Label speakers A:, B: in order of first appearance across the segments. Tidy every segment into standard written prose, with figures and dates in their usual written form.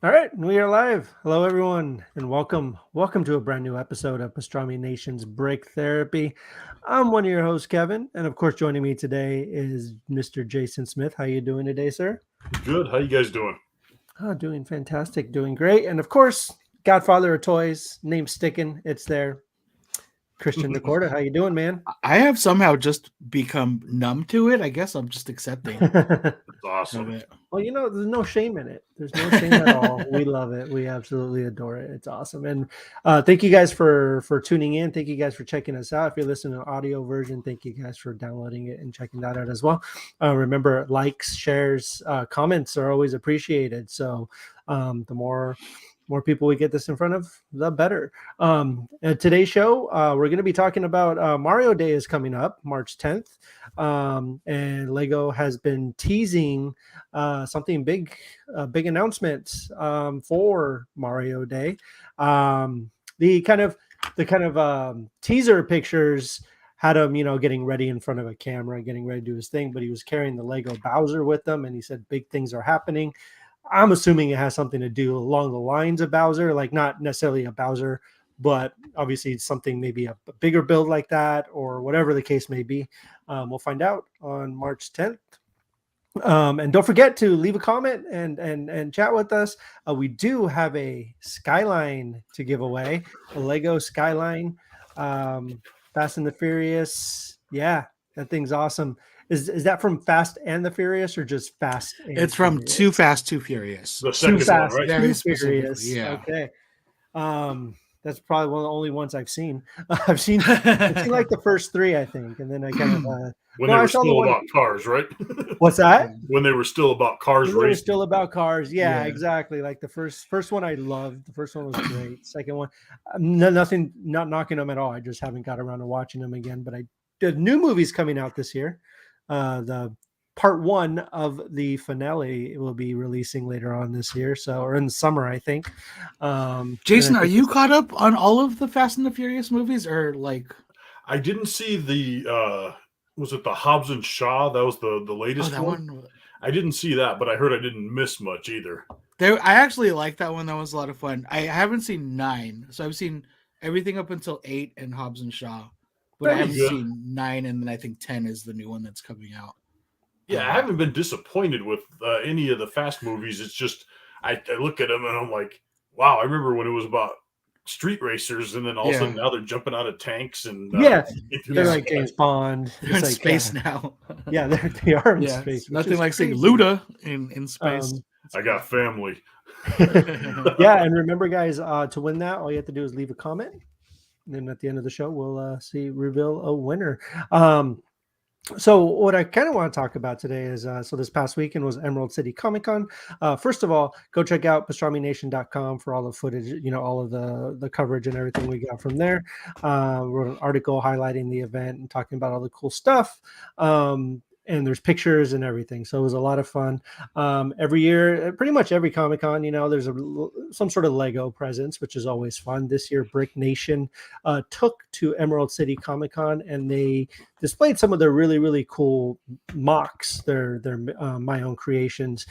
A: All right, we are live. Hello, everyone, and welcome to a brand new episode of Pastramination's Break Therapy. I'm one of your hosts, Kevin, and of course, joining me today is Mr. Jason Smith. How you doing today, sir?
B: Good. How you guys doing?
A: Oh, doing fantastic, doing great, and of course, Godfather of Toys, name sticking. It's there, Christian Decorda. How you doing, man?
C: I have somehow just become numb to it. I guess I'm just accepting
B: It's
C: of
B: awesome.
C: it.
A: Well, there's no shame in it. There's no shame at all. We love it. We absolutely adore it. It's awesome. And thank you guys for tuning in. Thank you guys for checking us out. If you're listening to the audio version, thank you guys for downloading it and checking that out as well. Remember, likes, shares, comments are always appreciated. So the more people we get this in front of, the better. Today's show, we're going to be talking about Mario Day is coming up, March 10th. And LEGO has been teasing something big, a big announcement for Mario Day. The kind of teaser pictures had him, getting ready in front of a camera, getting ready to do his thing, but he was carrying the Lego Bowser with him, and he said big things are happening. I'm assuming it has something to do along the lines of Bowser, like not necessarily a Bowser, but obviously something maybe a bigger build like that, or whatever the case may be. We'll find out on March 10th. And don't forget to leave a comment and chat with us. We do have a Skyline to give away, a Lego Skyline, Fast and the Furious. Yeah, that thing's awesome. Is that from Fast and the Furious or just Fast? And
C: It's from
A: Furious?
C: Too Fast, Too Furious.
B: The
A: Too
B: second one,
A: Fast,
B: right?
C: Very
A: Too
C: specifically,
A: Furious.
C: yeah.
A: Okay. That's probably one of the only ones I've seen. I've seen like the first three, I think, and then I kind of
B: When
A: no,
B: they
A: I
B: were
A: saw the
B: still
A: one.
B: about cars, right?
A: What's that?
B: When they were still about cars
A: They were
B: racing.
A: still about cars. Yeah,
C: Yeah.
A: exactly. Like the first one I loved. The first one was great. Second one, nothing, not knocking them at all. I just haven't got around to watching them again. But the new movie's coming out this year. The part one of the finale will be releasing later on this year, or in the summer, I think.
C: Jason,
A: I
C: are
A: think
C: you caught up on all of the Fast and the Furious movies, or like?
B: I didn't see the was it the Hobbs and Shaw? That was the
C: Oh,
B: latest
C: that
B: one.
C: one.
B: I didn't see that, but I heard I didn't miss much either.
C: I actually like that one. That was a lot of fun. I haven't seen 9, so I've seen everything up until 8 and Hobbs and Shaw, but
B: There
C: I
B: you
C: haven't
B: go.
C: seen 9, and then I think 10 is the new one that's coming out.
B: Yeah, I haven't been disappointed with any of the Fast movies. It's just I look at them and I'm like, wow. I remember when it was about street racers, and then all of a sudden now they're jumping out of tanks and
A: yeah,
B: into
A: they're
B: the
A: like
B: sky.
A: James Bond.
C: They're in
A: It's like,
C: space now.
A: Yeah, they are in
C: Yeah,
A: space.
C: it's
A: which
C: nothing
A: is
C: like seeing
A: crazy.
C: Luda in space.
B: I got family.
A: Yeah, and remember, guys, to win that, all you have to do is leave a comment. And then at the end of the show, we'll reveal a winner. So what I kind of want to talk about today is so this past weekend was Emerald City Comic Con. First of all, go check out pastramination.com for all the footage, all of the coverage and everything we got from there. Wrote an article highlighting the event and talking about all the cool stuff. And there's pictures and everything. So it was a lot of fun. Every year, pretty much every Comic Con, there's some sort of Lego presence, which is always fun. This year, Brick Nation took to Emerald City Comic Con, and they displayed some of their really, really cool mocks, their my own creations,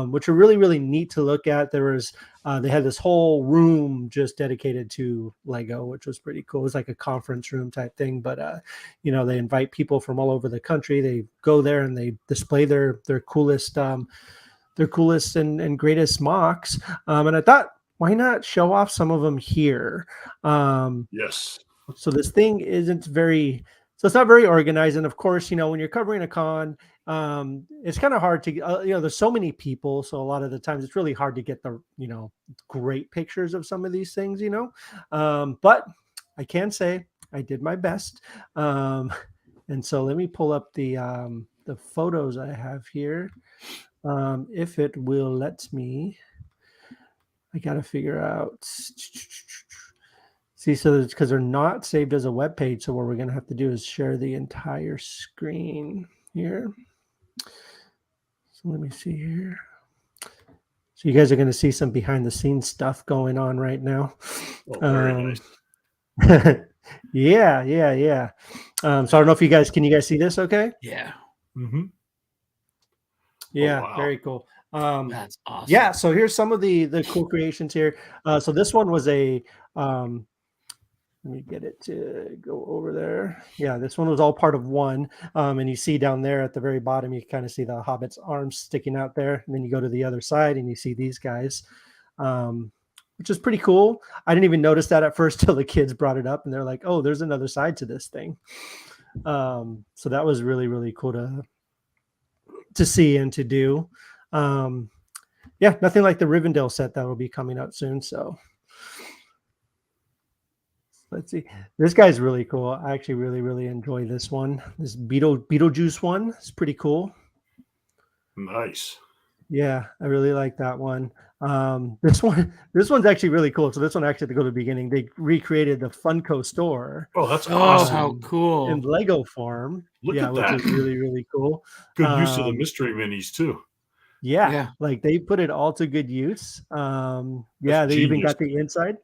A: which are really, really neat to look at. They had this whole room just dedicated to Lego, which was pretty cool. It was like a conference room type thing, but they invite people from all over the country. They go there and they display their coolest and greatest mocks. And I thought, why not show off some of them here?
B: Yes.
A: So this thing it's not very organized. And of course, when you're covering a con, it's kind of hard to, there's so many people. So a lot of the times it's really hard to get the, great pictures of some of these things, but I can say I did my best. And so let me pull up the photos I have here. If it will let me, I got to figure out. See, so it's because they're not saved as a web page. So what we're going to have to do is share the entire screen here. So let me see here. So you guys are going to see some behind the scenes stuff going on right now.
B: Oh, very nice.
A: Yeah. So I don't know if can you guys see this okay?
C: Yeah.
A: Yeah,
B: Oh, wow.
A: very cool.
C: That's awesome.
A: Yeah, so here's some of the cool creations here. So this one was a let me get it to go over there. Yeah, this one was all part of one. And you see down there at the very bottom, you kind of see the Hobbit's arms sticking out there. And then you go to the other side and you see these guys, which is pretty cool. I didn't even notice that at first till the kids brought it up and they're like, oh, there's another side to this thing. So that was really, really cool to see and to do. Yeah, nothing like the Rivendell set that will be coming out soon. So let's see. This guy's really cool. I actually really, really enjoy this one. This Beetlejuice one is pretty cool.
B: Nice.
A: Yeah, I really like that one. This one's actually really cool. So this one actually, to go to the beginning, they recreated the Funko store.
B: Oh, that's awesome.
C: How cool.
A: In Lego form.
B: Look at that.
A: Which is really, really cool.
B: Good use of the mystery minis too.
A: Yeah, like they put it all to good use. They even got the inside,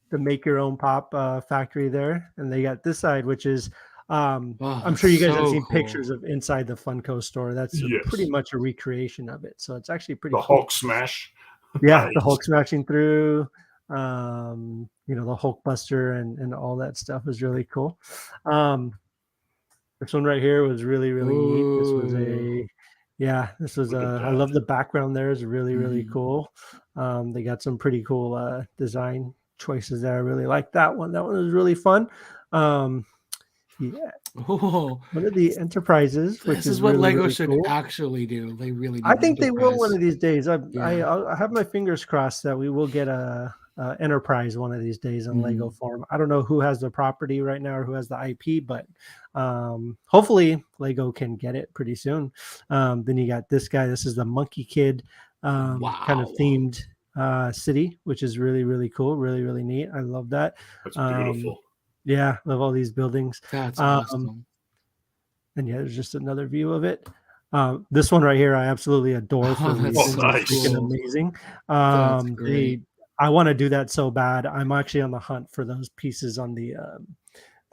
A: the make your own pop factory there, and they got this side, which is I'm sure you guys have seen pictures of inside the Funko store. That's pretty much a recreation of it, so it's actually pretty cool.
B: Hulk smash.
A: Yeah, nice. The Hulk smashing through, the Hulk Buster and all that stuff is really cool. This one right here was really, really neat. This was I love the background there. It's really, really cool. They got some pretty cool design choices there. I really like that one. That one was really fun. One of the Enterprises, which
C: is what
A: really,
C: Lego
A: really
C: should
A: cool.
C: actually do. They really.
A: I think they will one of these days. I have my fingers crossed that we will get a Enterprise one of these days in Lego form. I don't know who has the property right now or who has the IP, but hopefully Lego can get it pretty soon. Then you got this guy. This is the Monkey Kid kind of themed city, which is really, really cool. Really, really neat. I love that.
B: That's beautiful.
A: Yeah, love all these buildings.
C: That's awesome.
A: And yeah, there's just another view of it. This one right here, I absolutely adore for reasons.
B: Nice.
A: It's freaking amazing. I want to do that so bad. I'm actually on the hunt for those pieces on the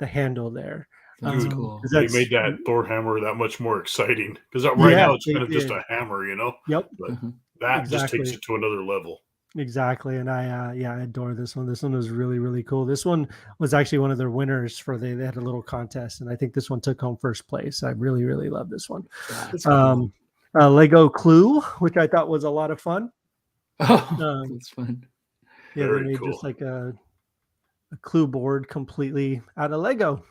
A: handle there.
C: That's cool.
B: They made that Thor hammer that much more exciting because now it's kind of just a hammer,
A: Yep.
B: But that just takes it to another level.
A: Exactly, and I adore this one. This one was really, really cool. This one was actually one of their winners they had a little contest, and I think this one took home first place. I really, really love this one. Cool. Lego Clue, which I thought was a lot of fun.
C: That's fun.
A: Yeah, they made just like a Clue board completely out of Lego,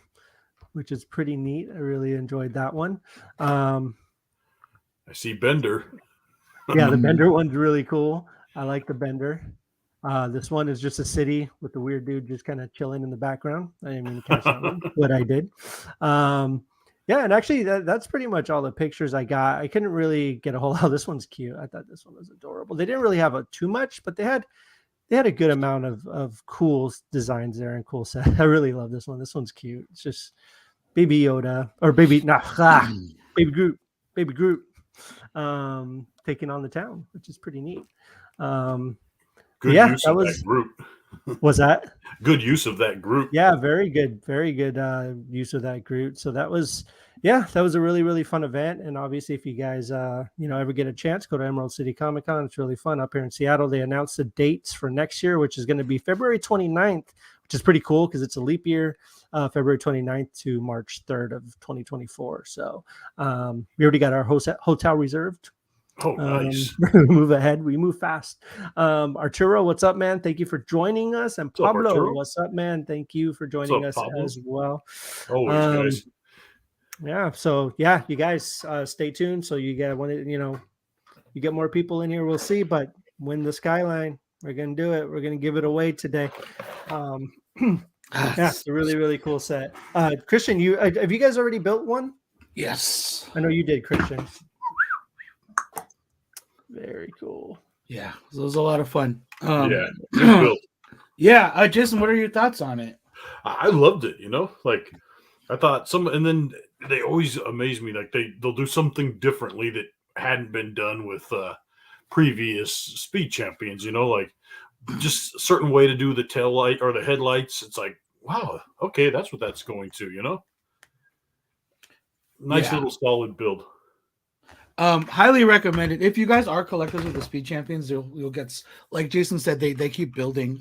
A: which is pretty neat. I really enjoyed that one.
B: I see Bender.
A: Yeah, the Bender one's really cool. I like the Bender. This one is just a city with the weird dude just kind of chilling in the background. I didn't mean to catch that one, but I did. And actually that's pretty much all the pictures I got. I couldn't really get a whole lot. This one's cute. I thought this one was adorable. They didn't really have too much, but they had a good amount of cool designs there and cool set. I really love this one. This one's cute. It's just Baby Yoda or Baby Groot taking on the town, which is pretty neat.
B: Good use of that group.
A: Was that
B: good use of that group?
A: Yeah, very good use of that group. So that was a really, really fun event. And obviously, if you guys ever get a chance, go to Emerald City Comic Con. It's really fun up here in Seattle. They announced the dates for next year, which is going to be February 29th, which is pretty cool because it's a leap year. February 29th to March 3rd of 2024. So we already got our hotel reserved.
B: Oh, nice.
A: We move ahead. We move fast. Arturo, what's up, man? Thank you for joining us. And Pablo, what's up, man? Thank you for joining us as well.
B: Always, guys.
A: Yeah. So you guys stay tuned. So you get you get more people in here. We'll see. But win the Skyline. We're gonna do it. We're gonna give it away today. It's a really, really cool set. Christian, have you guys already built one?
C: Yes.
A: I know you did, Christian. Very cool.
C: Yeah, it was a lot of fun. Jason, what are your thoughts on it?
B: I loved it. I thought and then they always amaze me. Like they'll do something differently that hadn't been done with previous speed champions. Like just a certain way to do the tail light or the headlights. It's like, wow, okay, that's what that's going to. Nice little solid build.
C: Highly recommended. If you guys are collectors of the Speed Champions, you'll get, like Jason said, they keep building.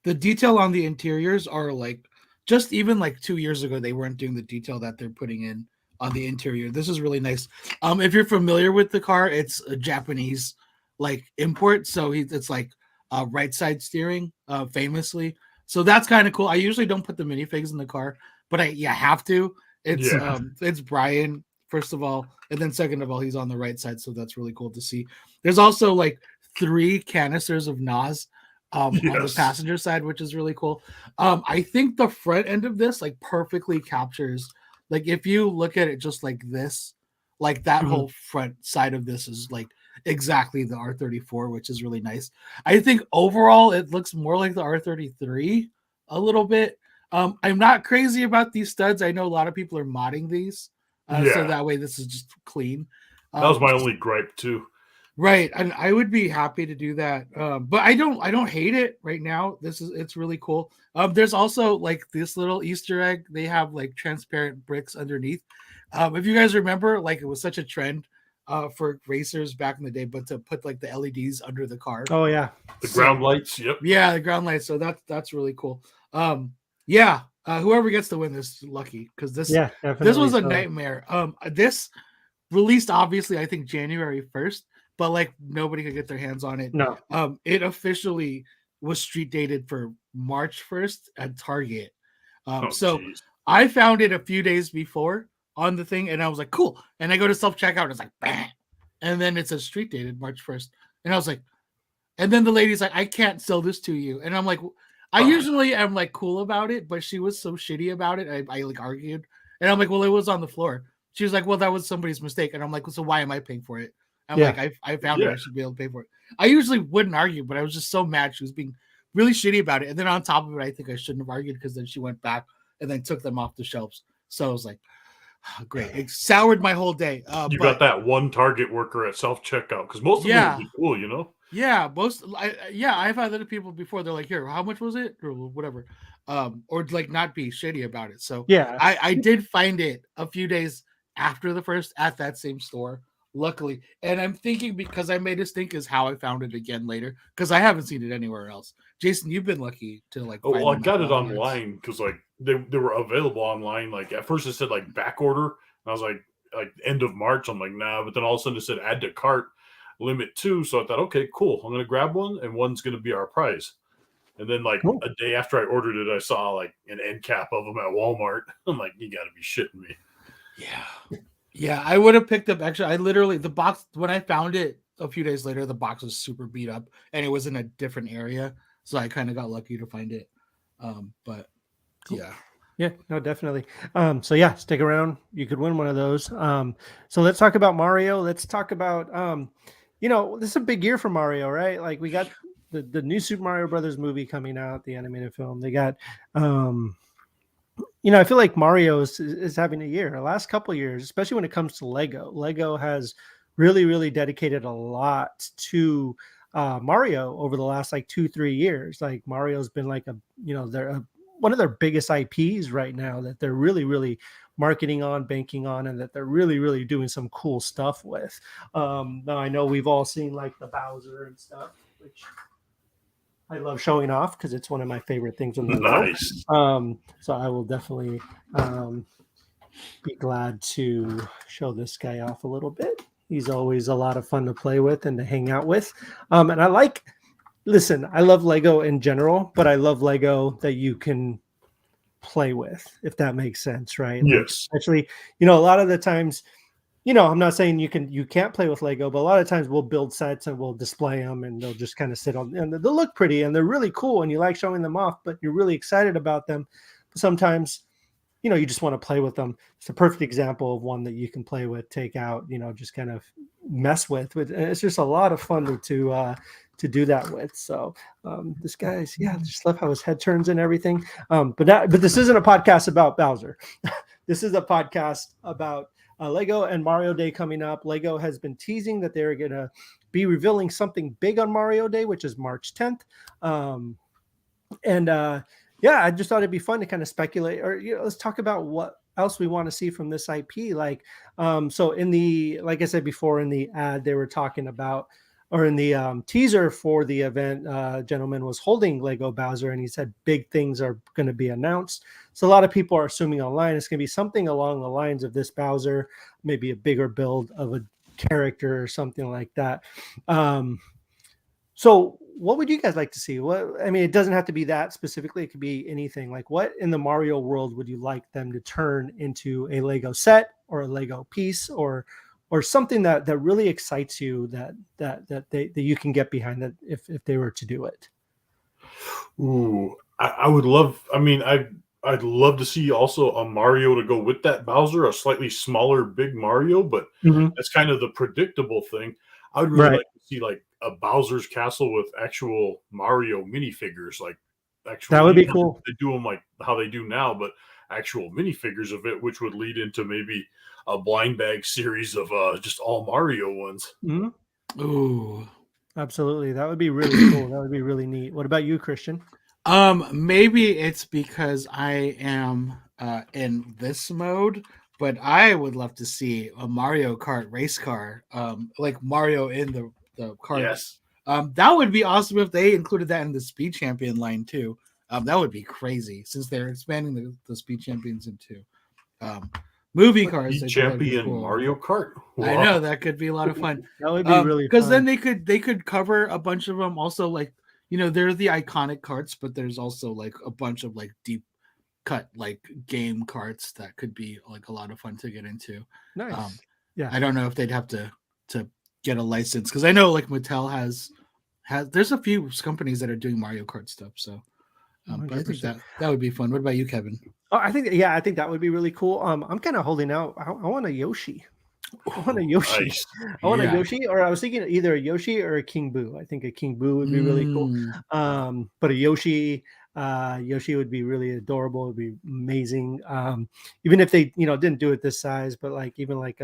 C: The detail on the interiors are like, just even like 2 years ago, they weren't doing the detail that they're putting in on the interior. This is really nice. If you're familiar with the car, it's a Japanese like import, so it's like right side steering, famously. So that's kind of cool. I usually don't put the minifigs in the car, but I have to. It's Brian, first of all, and then second of all, he's on the right side, so that's really cool to see. There's also like 3 canisters of Nas on the passenger side, which is really cool. I think the front end of this like perfectly captures, like if you look at it just like this, like that whole front side of this is like exactly the R34, which is really nice. I think overall it looks more like the R33 a little bit. I'm not crazy about these studs. I know a lot of people are modding these, so that way this is just clean.
B: That was my only gripe too.
C: Right, and I would be happy to do that, but I don't hate it right now. It's really cool. There's also like this little Easter egg. They have like transparent bricks underneath. If you guys remember, like it was such a trend for racers back in the day, but to put like the LEDs under the car.
A: Oh yeah,
B: the ground lights. Yep.
C: Yeah, the ground lights. So that's really cool. Whoever gets to win this lucky, because this was a nightmare. This released obviously I think January 1st, but like nobody could get their hands on it.
A: No.
C: It officially was street dated for March 1st at Target. Geez. I found it a few days before on the thing, and I was like, cool. And I go to self-checkout, and it's like, bam. And then it says street dated March 1st. And I was like, and then the lady's like, I can't sell this to you. And I'm like, I usually am like cool about it, but she was so shitty about it. I like argued. And I'm like, well, it was on the floor. She was like, well, that was somebody's mistake. And I'm like, well, so why am I paying for it? I'm like, I found it. I should be able to pay for it. I usually wouldn't argue, but I was just so mad. She was being really shitty about it. And then on top of it, I think I shouldn't have argued, because then she went back and then took them off the shelves. So I was like, great. It soured my whole day.
B: You got that one Target worker at self-checkout, because most of them would be cool, you know?
C: Yeah, I've had other people before. They're like, here, how much was it? Or whatever. Or like not be shitty about it. So
A: yeah,
C: I did find it a few days after the first at that same store, luckily. And I'm thinking, because I made us think, is how I found it again later, because I haven't seen it anywhere else. Jason, you've been lucky to like.
B: Oh, well, I got it online because like they were available online. Like at first it said like back order. And I was like end of March. I'm like, nah, but then all of a sudden it said add to cart, limit 2. So I thought, okay, cool. I'm gonna grab one, and one's gonna be our prize. And then like a day after I ordered it, I saw like an end cap of them at Walmart. I'm like, you gotta be shitting me.
C: Yeah, I would have picked up extra. I literally, the box, when I found it a few days later, the box was super beat up and it was in a different area. So I kind of got lucky to find it. But
A: cool. Yeah, no, definitely. So yeah, stick around. You could win one of those. So let's talk about Mario. Let's talk about, this is a big year for Mario, right? Like we got the new Super Mario Brothers movie coming out, the animated film. They got, I feel like Mario is having a year. The last couple of years, especially when it comes to Lego. Lego has really, really dedicated a lot to Mario over the last like 2-3 years. Like Mario's been like they're one of their biggest IPs right now that they're really, really marketing on, banking on, and that they're really, really doing some cool stuff with. Now I know we've all seen like the Bowser and stuff, which I love showing off because it's one of my favorite things in the world. So I will definitely be glad to show this guy off a little bit. He's always a lot of fun to play with and to hang out with. And I love Lego in general, but I love Lego that you can play with, if that makes sense, right?
B: Yes.
A: Like, actually, a lot of the times, I'm not saying you can't play with Lego, but a lot of times we'll build sets and we'll display them and they'll just kind of sit on, and they'll look pretty and they're really cool and you like showing them off, but you're really excited about them. But sometimes, you just want to play with them. It's a perfect example of one that you can play with, take out, just kind of mess with. And it's just a lot of fun to do that with. So this guy's, I just love how his head turns and everything. But this isn't a podcast about Bowser. This is a podcast about Lego and Mario Day coming up. Lego has been teasing that they're going to be revealing something big on Mario Day, which is March 10th. I just thought it'd be fun to kind of speculate, or let's talk about what else we want to see from this IP. Like, so in the, like I said before, in the ad, they were talking about, or in the teaser for the event, gentleman was holding Lego Bowser, and he said big things are going to be announced. So a lot of people are assuming online it's going to be something along the lines of this Bowser, maybe a bigger build of a character or something like that. So what would you guys like to see? What, I mean, it doesn't have to be that specifically. It could be anything. Like, what in the Mario world would you like them to turn into a Lego set or a Lego piece, or something that really excites you, that you can get behind, that if they were to do it?
B: Ooh, I would love. I mean, I'd love to see also a Mario to go with that Bowser, a slightly smaller, big Mario, but that's kind of the predictable thing. I would really
A: Right.
B: like to see like a Bowser's Castle with actual Mario minifigures, like actual.
A: That would be
B: You know,
A: cool.
B: they do them like how they do now, but actual minifigures of it, which would lead into maybe a blind bag series of just all Mario ones.
A: Mhm.
C: Ooh.
A: Absolutely. That would be really cool. That would be really neat. What about you, Christian?
C: Maybe it's because I am in this mode, but I would love to see a Mario Kart race car, like Mario in the kart.
B: Yes.
C: That would be awesome if they included that in the Speed Champion line too. That would be crazy since they're expanding the Speed Champions into movie cars.
B: Speed
C: I think that'd be
B: Champion
C: cool.
B: Mario Kart.
C: I know that could be a lot of fun.
A: That would be really
C: because
A: fun.
C: then they could cover a bunch of them. Also, like, you know, there's the iconic carts, but there's also like a bunch of like deep cut like game carts that could be like a lot of fun to get into.
A: Nice. Yeah.
C: I don't know if they'd have to get a license, because I know like Mattel has there's a few companies that are doing Mario Kart stuff. So, but I think
A: 100%.
C: that would be fun. What about you, Kevin?
A: Oh, I think that would be really cool. I'm kind of holding out. I want a Yoshi. I want a Yoshi.
B: Nice.
A: I want a
C: Yeah.
A: Yoshi, or I was thinking either a Yoshi or a King Boo. I think a King Boo would be really cool. But a Yoshi would be really adorable. It would be amazing. Even if they, didn't do it this size, but like even like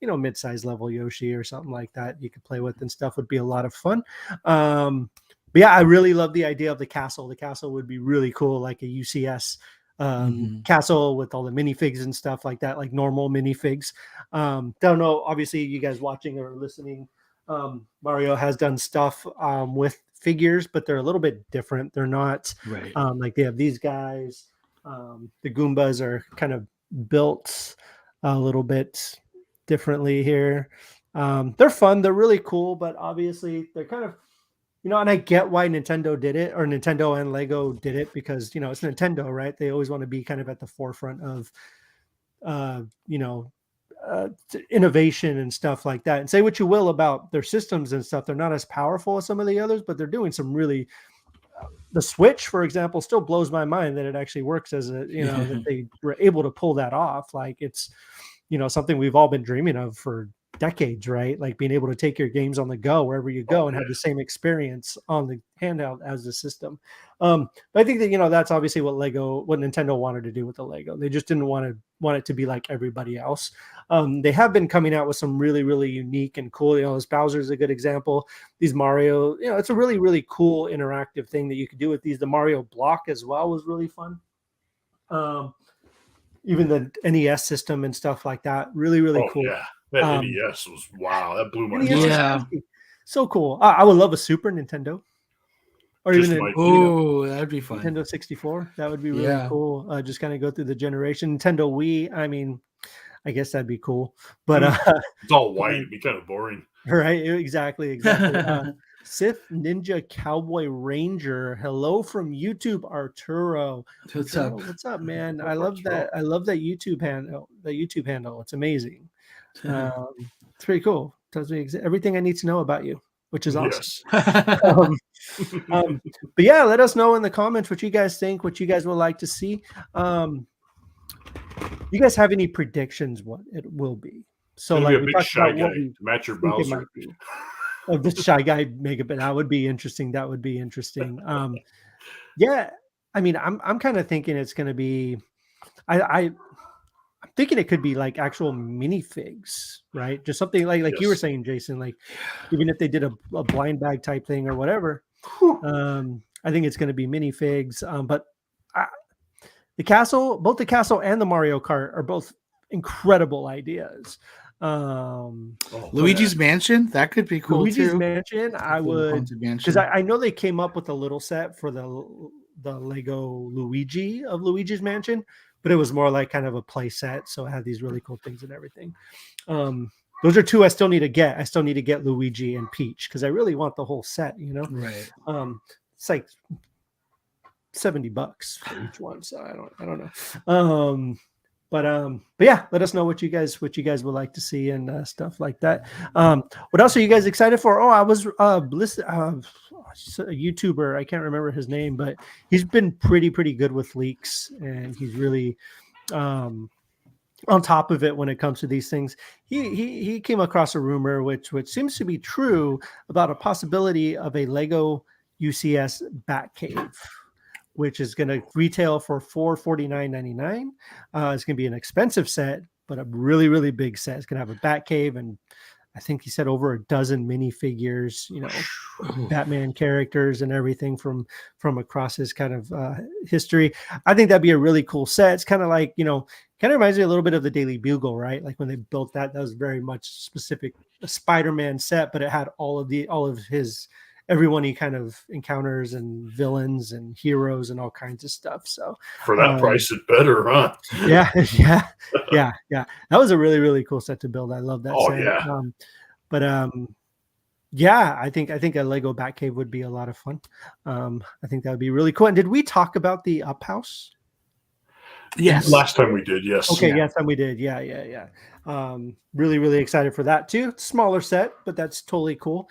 A: mid-size level Yoshi or something like that you could play with and stuff would be a lot of fun. But yeah, I really love the idea of the castle. The castle would be really cool, like a UCS castle with all the minifigs and stuff like that, like normal minifigs. Don't know, obviously you guys watching or listening, Mario has done stuff with figures, but they're a little bit different. They're not
C: Right.
A: like they have these guys. The Goombas are kind of built a little bit differently here. They're fun, they're really cool, but obviously they're kind of, and I get why Nintendo did it, or Nintendo and Lego did it, because, it's Nintendo, right? They always want to be kind of at the forefront of, innovation and stuff like that. And say what you will about their systems and stuff, they're not as powerful as some of the others, but they're doing some really, the Switch, for example, still blows my mind that it actually works as a, that they were able to pull that off. Like it's, something we've all been dreaming of for decades, right? Like being able to take your games on the go wherever you go and have the same experience on the handheld as the system. But I think that, that's obviously what Nintendo wanted to do with the Lego. They just didn't want it to be like everybody else. They have been coming out with some really, really unique and cool, this Bowser is a good example. These Mario, it's a really, really cool interactive thing that you could do with these. The Mario block as well was really fun. Even the NES system and stuff like that, really, really cool.
B: Yeah. That NES was, wow, that blew my mind.
C: Yeah.
A: So cool. I would love a Super Nintendo. Or
B: Just
A: even
C: that'd be fun.
A: Nintendo 64. That would be really cool. Just kind of go through the generation. Nintendo Wii, I mean, I guess that'd be cool. But
B: it's all white. It'd be kind of boring.
A: Right, exactly. Sith Ninja Cowboy Ranger. Hello from YouTube, Arturo.
C: What's up?
A: What's up, man? I love that. I love that YouTube handle. It's amazing. It's pretty cool. Tells me everything I need to know about you, which is awesome.
B: Yes.
A: But yeah, let us know in the comments what you guys think, what you guys would like to see. You guys have any predictions what it will be? So like we talked about what we
B: match your Bowser.
A: Of the Shy Guy Megabit, that would be interesting. Yeah, I mean, I'm kind of thinking it's going to be, I'm thinking it could be like actual minifigs, right? Just something like you were saying, Jason. Like even if they did a blind bag type thing or whatever, I think it's going to be minifigs. But both the castle and the Mario Kart are both incredible ideas.
C: Luigi's Mansion, that could be cool
A: Luigi's
C: too.
A: Mansion, I would, because I know they came up with a little set for the Lego Luigi of Luigi's Mansion, but it was more like kind of a play set, so it had these really cool things and everything. Those are two I still need to get. I still need to get Luigi and Peach because I really want the whole set, you know.
C: Right.
A: It's like $70 for each one, so I don't know. But yeah, let us know what you guys would like to see and stuff like that. What else are you guys excited for? Oh, I was listening. A YouTuber, I can't remember his name, but he's been pretty good with leaks, and he's really on top of it when it comes to these things. He came across a rumor which seems to be true about a possibility of a Lego UCS Batcave, which is going to retail for $449.99. It's going to be an expensive set, but a really big set. It's going to have a Batcave, and I think he said over a dozen minifigures, you know, Batman characters and everything from across his kind of history. I think that'd be a really cool set. It's kind of like, you know, kind of reminds me a little bit of the Daily Bugle, right? Like when they built that was very much specific a Spider-Man set, but it had all of his everyone he kind of encounters and villains and heroes and all kinds of stuff. So
B: for that price, it's better, huh?
A: Yeah. That was a really cool set to build. I love that set. Yeah. I think a Lego Batcave would be a lot of fun. I think that would be really cool. And did we talk about the Up House?
C: Yes.
B: Last time we did, yes.
A: Okay, last time we did. Yeah. Really excited for that too. Smaller set, but that's totally cool.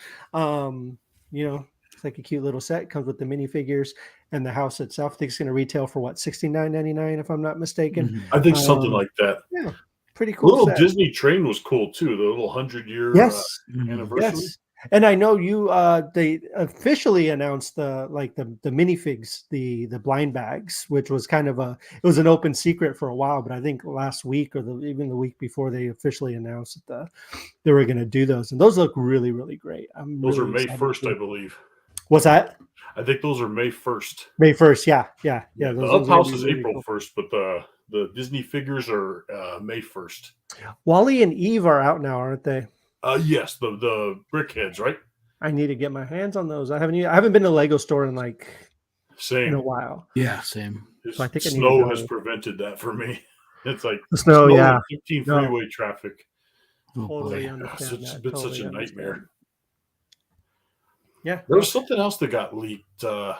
A: You know, it's like a cute little set. Comes with the minifigures and the house itself. I think it's going to retail for what, $69.99 if I'm not mistaken.
B: I think something like that.
A: Yeah, pretty cool.
B: The little
A: set.
B: Disney train was cool too. The little 100-year anniversary.
A: Yes. And I know you they officially announced the minifigs, the blind bags, which was kind of it was an open secret for a while, but I think last week or even the week before they officially announced that they were going to do those, and those look really great.
B: Those are May 1st, I believe.
A: What's that?
B: I think those are May 1st.
A: May 1st, yeah.
B: The Up House is April 1st, but the Disney figures are May 1st.
A: Wally and Eve are out now, aren't they?
B: Yes, the brickheads, right?
A: I need to get my hands on those. I haven't been to a Lego store in in a while.
C: Yeah, same.
A: So I think
B: snow has prevented that for me. It's like
A: the snow, yeah.
B: 15 freeway traffic.
A: Totally understand
B: It's been such a nightmare.
A: Yeah.
B: There was something else that got leaked. The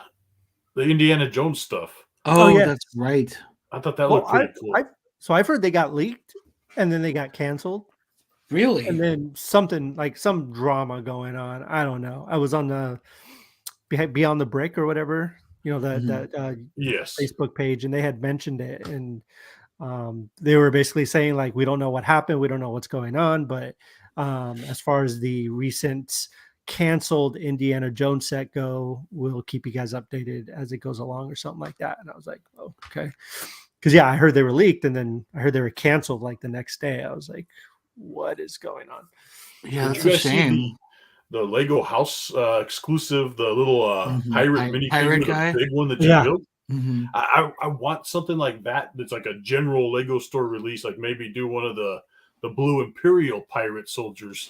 B: Indiana Jones stuff.
C: Oh, yeah. That's right.
B: I thought that looked pretty cool.
A: So I've heard they got leaked and then they got canceled.
C: Really?
A: And then something like some drama going on. I don't know. I was on the Beyond the Brick or whatever, you know, that Facebook page, and they had mentioned it, and they were basically saying like, we don't know what happened, we don't know what's going on, but as far as the recent canceled Indiana Jones set go, we'll keep you guys updated as it goes along or something like that. And I was like, oh, okay, because I heard they were leaked, and then I heard they were canceled like the next day. I was like, what is going on?
C: Yeah, that's a shame.
B: The Lego house exclusive, the little pirate minifigure,
C: guy,
B: the big one that you built. I want something like that. That's like a general Lego store release. Like maybe do one of the blue Imperial pirate soldiers,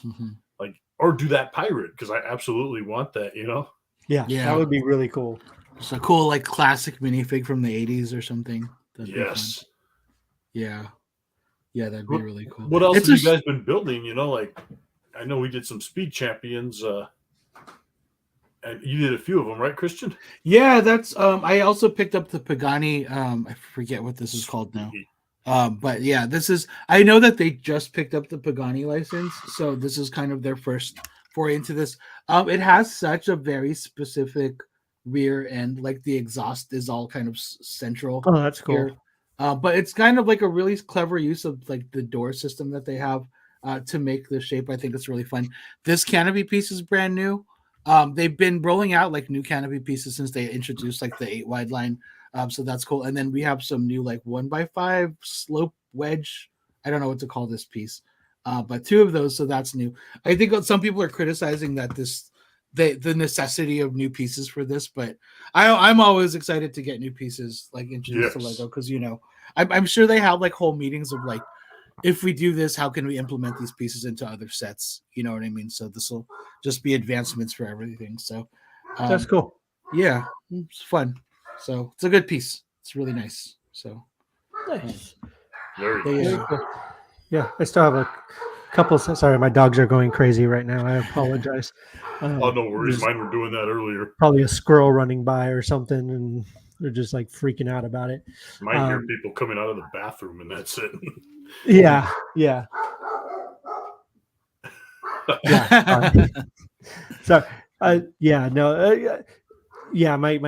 B: like, or do that pirate, because I absolutely want that. You know?
A: Yeah, that would be really cool.
C: It's a cool like classic minifig from the 80s or something.
B: Yes.
C: Yeah, that'd be really cool.
B: What else have you guys been building? You know, like, I know we did some Speed Champions, and you did a few of them, right, Christian?
C: Yeah, that's. I also picked up the Pagani. I forget what this is called now. But yeah, this is. I know that they just picked up the Pagani license, so this is kind of their first foray into this. It has such a very specific rear end, like the exhaust is all kind of central.
A: Oh, that's cool.
C: Here. But it's kind of like a really clever use of like the door system that they have to make the shape. I think it's really fun. This canopy piece is brand new. They've been rolling out like new canopy pieces since they introduced like the 8 wide line. So that's cool. And then we have some new like 1x5 slope wedge. I don't know what to call this piece, but 2 of those. So that's new. I think some people are criticizing that the necessity of new pieces for this, but I'm always excited to get new pieces like introduced to Lego, because I'm sure they have like whole meetings of like, if we do this, how can we implement these pieces into other sets? You know what I mean? So this will just be advancements for everything. So
A: that's cool.
C: Yeah, it's fun. So it's a good piece. It's really nice. So
A: Nice.
B: Very nice.
A: Cool. Yeah, I still have a couple. Sorry, my dogs are going crazy right now. I apologize.
B: Oh, no worries. Mine were doing that earlier.
A: Probably a squirrel running by or something, and they're just like freaking out about it.
B: Might hear people coming out of the bathroom, and that's it.
A: Yeah. So, my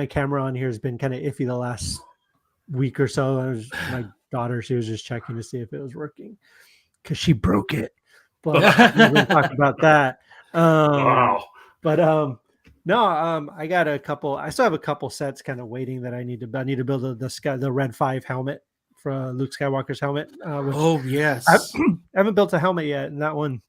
A: camera on here has been kind of iffy the last week or so. My daughter, she was just checking to see if it was working because she broke it. But we're going to talk about that.
B: Wow.
A: But I got a couple. I still have a couple sets kind of waiting that I need to build the Red 5 helmet for Luke Skywalker's helmet.
C: Yes.
A: I haven't built a helmet yet, and that one,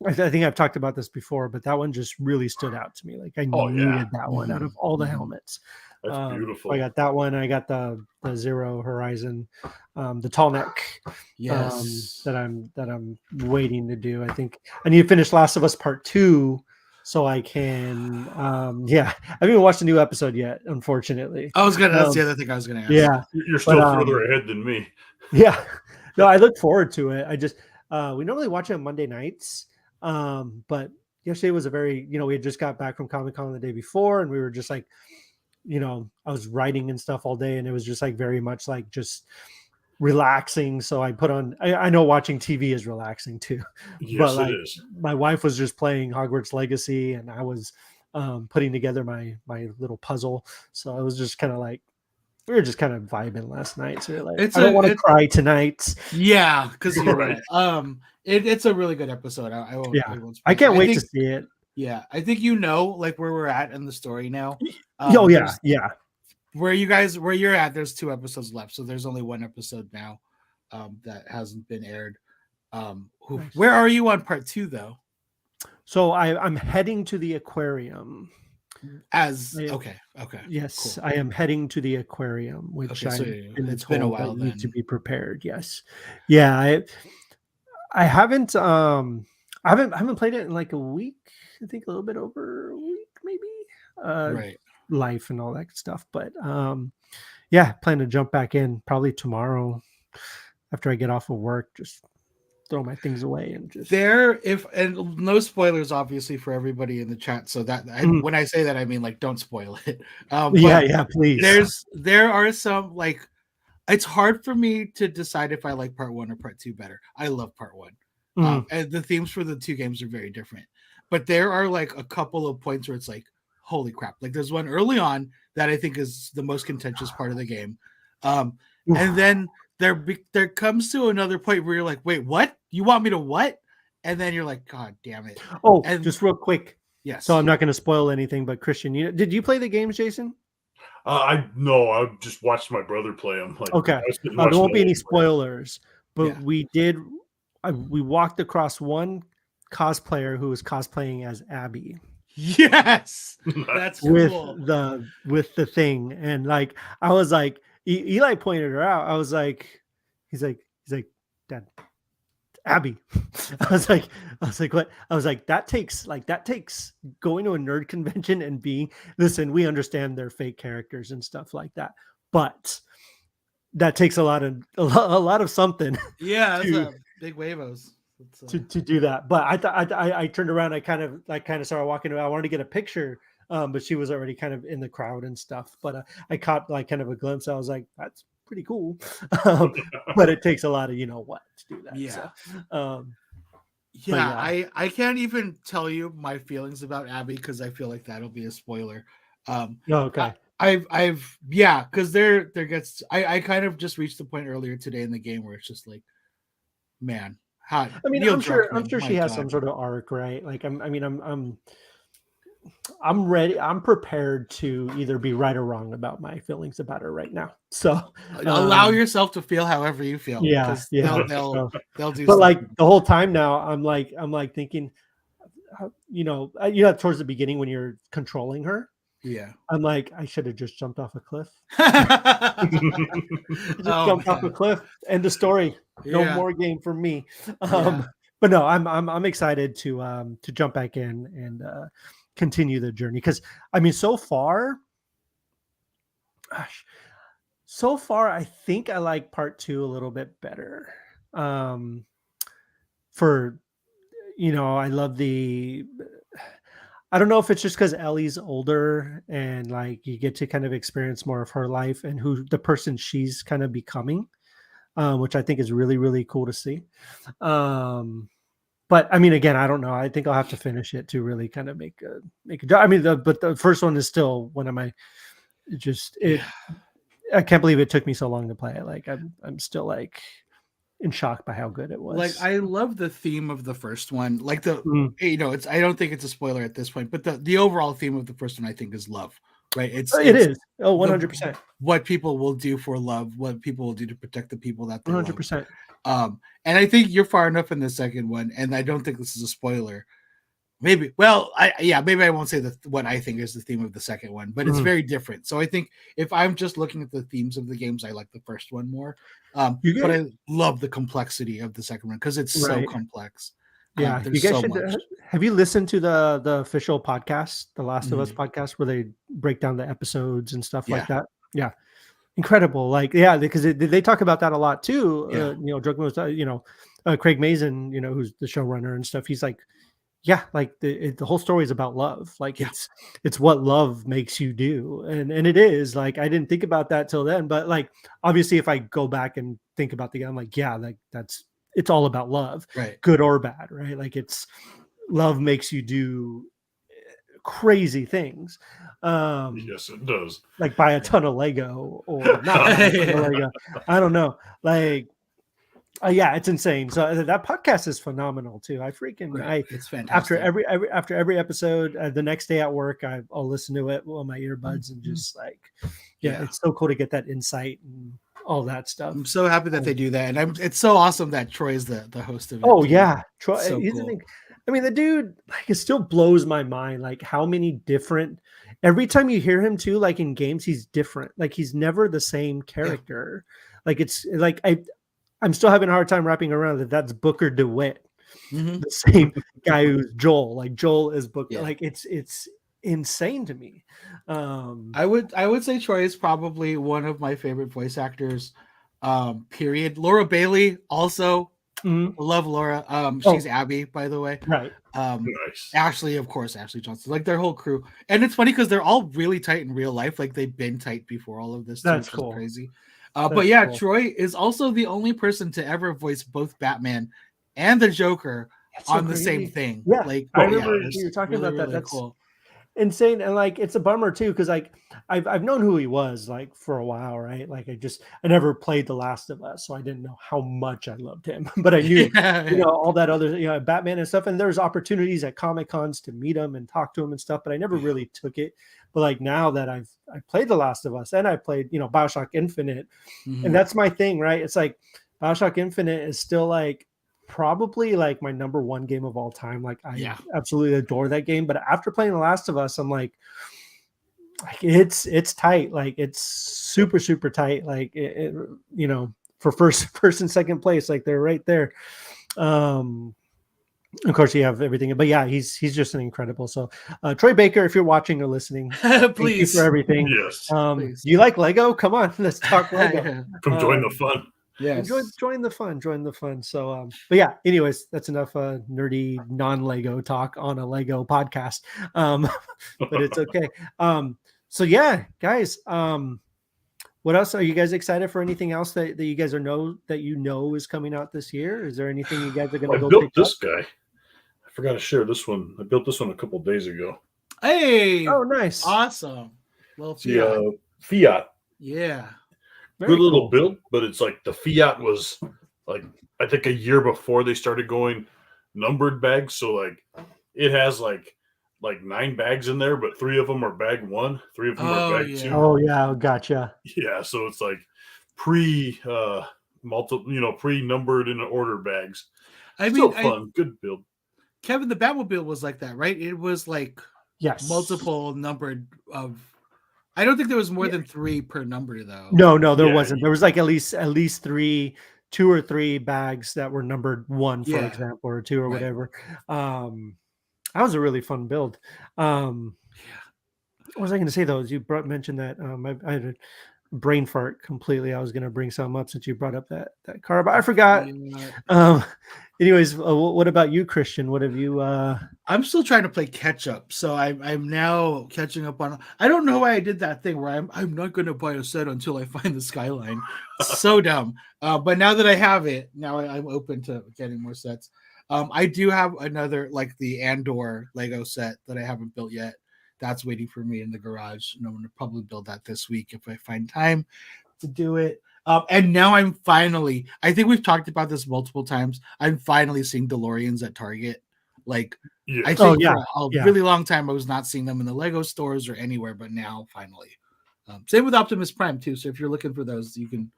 A: I think I've talked about this before, but that one just really stood out to me. Like I needed that one out of all the helmets.
B: That's beautiful.
A: I got that one. I got the Zero Horizon, the tall neck.
C: Yes.
A: That I'm waiting to do. I think I need to finish Last of Us Part 2 so I can. I haven't even watched a new episode yet, unfortunately.
C: That's the other thing I was gonna ask.
A: Yeah,
B: you're still further ahead than me.
A: Yeah, no, I look forward to it. I just we normally watch it on Monday nights, but yesterday was a very we had just got back from Comic-Con the day before, and we were just like, I was writing and stuff all day, and it was just like very much like just relaxing. So I put on. I know watching TV is relaxing too,
B: yes, it is.
A: My wife was just playing Hogwarts Legacy, and I was putting together my little puzzle. So I was just kind of like. We were just kind of vibing last night. So like, I don't want to cry tonight.
C: Yeah, because you're right. It's a really good episode.
A: I can't wait to see it.
C: Yeah, I think like where we're at in the story now. Where you're at, there's 2 episodes left, so there's only 1 episode now that hasn't been aired. Nice. Where are you on part 2 though?
A: So I'm heading to the aquarium.
C: Okay.
A: Yes,
C: cool.
A: I am heading to the aquarium, which
C: it's been a while.
A: Need to be prepared. Yes, yeah. I haven't played it in like a week. I think a little bit over a week, maybe.
C: Right.
A: Life and all that stuff, but plan to jump back in probably tomorrow after I get off of work. Just throw my things away and just
C: and no spoilers obviously for everybody in the chat, so that when I say that I mean like don't spoil it.
A: Please.
C: There are some like it's hard for me to decide if I like part 1 or part 2 better. I love part 1. And the themes for the 2 games are very different, but there are like a couple of points where it's like holy crap. Like there's one early on that I think is the most contentious part of the game, and then there comes to another point where you're like, wait, what? You want me to what? And then you're like, God damn it.
A: And just real quick.
C: Yes.
A: So I'm not going to spoil anything, but Christian, did you play the games, Jason?
B: I just watched my brother play them.
A: Okay. There won't be any spoilers, but we walked across one cosplayer who was cosplaying as Abby.
C: Yes. That's cool.
A: With the thing. And like, I was like, Eli pointed her out. I was like, he's like, Dad, Abby. I was like, what? I was like, that takes going to a nerd convention and listen, we understand they're fake characters and stuff like that, but that takes a lot of something.
C: Yeah, that's a big huevos.
A: To do that. But I turned around, I kind of started walking around. I wanted to get a picture, but she was already kind of in the crowd and stuff. But I caught like kind of a glimpse. I was like, that's pretty cool. But it takes a lot of to do that.
C: Yeah.
A: So,
C: I can't even tell you my feelings about Abby because I feel like that'll be a spoiler.
A: Okay.
C: Because there gets I kind of just reached the point earlier today in the game where it's just like, man.
A: I'm sure she has some sort of arc, right? Like I'm ready. I'm prepared to either be right or wrong about my feelings about her right now. So
C: allow yourself to feel however you feel.
A: Yeah.
C: They'll do.
A: But like the whole time now, I'm like thinking, towards the beginning when you're controlling her,
C: Yeah.
A: I'm like, I should have just jumped off a cliff. Just
C: Oh,
A: jumped off a
C: man.
A: cliff. End of story. No
C: Yeah.
A: more game for me.
C: Yeah.
A: But no, I'm excited to jump back in and continue the journey, because I mean, so far, I think I like part 2 a little bit better. For I love I don't know if it's just because Ellie's older and like you get to kind of experience more of her life and who the person she's kind of becoming, which I think is really, really cool to see. But I mean, again, I don't know. I think I'll have to finish it to really kind of make a. I mean, but the first one is still one of my. I can't believe it took me so long to play it. Like I'm still like in shock by how good it was.
C: Like, I love the theme of the first one. Like it's, I don't think it's a spoiler at this point, but the overall theme of the first one, I think, is love, right? It is.
A: Oh, 100%.
C: What people will do for love, what people will do to protect the people that they
A: 100%.
C: love. And I think you're far enough in the second one, and I don't think this is a spoiler. Maybe, maybe I won't say what I think is the theme of the second one, but it's very different. So I think if I'm just looking at the themes of the games, I like the first one more. But I love the complexity of the second one because it's so complex.
A: Yeah, you guys should. Have you listened to the official podcast, the Last of Us podcast, where they break down the episodes and stuff like that? Yeah, incredible. Like, yeah, because they talk about that a lot too. Craig Mazin, who's the showrunner and stuff. He's like, yeah, like the whole story is about love. Like it's what love makes you do, and it is. Like, I didn't think about that till then, but like obviously, if I go back and think about the game, I'm like, yeah, like it's all about love,
C: right?
A: Good or bad, right? Like it's love makes you do crazy things.
B: Yes, it does.
A: Like buy a ton of Lego or not buy a ton of Lego. I don't know, like. Yeah, it's insane. So that podcast is phenomenal too.
C: It's fantastic.
A: After every episode, the next day at work, I'll listen to it on my earbuds and just like, it's so cool to get that insight and all that stuff.
C: I'm so happy that they do that, and it's so awesome that Troy's the host of it.
A: Oh yeah, Troy.
C: So cool.
A: I mean, the dude, like, it still blows my mind. Like how many different. Every time you hear him too, like in games, he's different. Like he's never the same character. Yeah. Like it's like I'm still having a hard time wrapping around that's Booker DeWitt, the same guy who's Joel. Like Joel is Booker. Yeah. Like it's insane to me.
C: I would say Troy is probably one of my favorite voice actors. Period. Laura Bailey also. Love Laura. She's Abby, by the way.
A: Right.
C: Nice. Ashley, of course, Ashley Johnson. Like their whole crew, and it's funny because they're all really tight in real life. Like they've been tight before all of this.
A: That's cool.
C: Crazy. But yeah, cool. Troy is also the only person to ever voice both Batman and the Joker on the same thing.
A: Yeah,
C: like
A: I remember you were talking about that. That's
C: cool.
A: Insane, and like it's a bummer too because like I've known who he was like for a while, right? Like I never played The Last of Us, so I didn't know how much I loved him, but I knew all that other Batman and stuff. And there's opportunities at Comic Cons to meet him and talk to him and stuff, but I never really took it. But like now that I played The Last of Us and I played BioShock Infinite, and that's my thing, right? It's like BioShock Infinite is still like probably like my number one game of all time. Like I absolutely adore that game. But after playing The Last of Us, I'm like it's tight. Like it's super, super tight. Like for first and second place, like they're right there. Of course, you have everything, but yeah, he's just an incredible. So, Troy Baker, if you're watching or listening,
C: please,
A: thank you for everything.
B: Yes.
A: Do you like Lego? Come on, let's talk Lego.
B: Come join the fun.
C: Yes.
A: Join the fun. So, but yeah, anyways, that's enough nerdy non-Lego talk on a Lego podcast. But it's okay. So yeah, guys, what else? Are you guys excited for anything else that you guys know is coming out this year? Is there anything you guys are going to go
B: built
A: pick
B: this
A: up?
B: Guy. I forgot to share this one. I built this one a couple of days ago.
C: Hey!
A: Oh, nice.
C: Awesome. Well,
B: Fiat.
C: Yeah.
B: Good little build, but it's like the Fiat was like, I think a year before they started going numbered bags. So like it has like 9 bags in there, but 3 of them are bag 1, 3 of them are bag 2.
A: Oh yeah, gotcha.
B: Yeah, so it's like pre-numbered in order bags. I mean, fun, good build.
C: Kevin, the Batmobile was like that, right? It was like
A: Yes.
C: multiple numbered of. I don't think there was more than 3 per number though.
A: No, there
B: Yeah,
A: wasn't. There was like at least 2 or 3 bags that were numbered 1, for
C: Yeah.
A: example, or 2 or
C: Right.
A: whatever. That was a really fun build. What was I going to say though? As you mentioned that, I had a brain fart completely. I was going to bring something up since you brought up that car, but I forgot. Anyways, what about you, Christian? What have you?
C: I'm still trying to play catch up, so I'm now catching up on. I don't know why I did that thing where I'm not going to buy a set until I find the Skyline. So dumb. But now that I have it, now I'm open to getting more sets. I do have another like the Andor Lego set that I haven't built yet. That's waiting for me in the garage, and I'm going to probably build that this week if I find time to do it. And now I'm finally, I think we've talked about this multiple times. I'm finally seeing DeLoreans at Target. Like, I think for a really long time, I was not seeing them in the Lego stores or anywhere, but now finally. Same with Optimus Prime too. So if you're looking for those, you can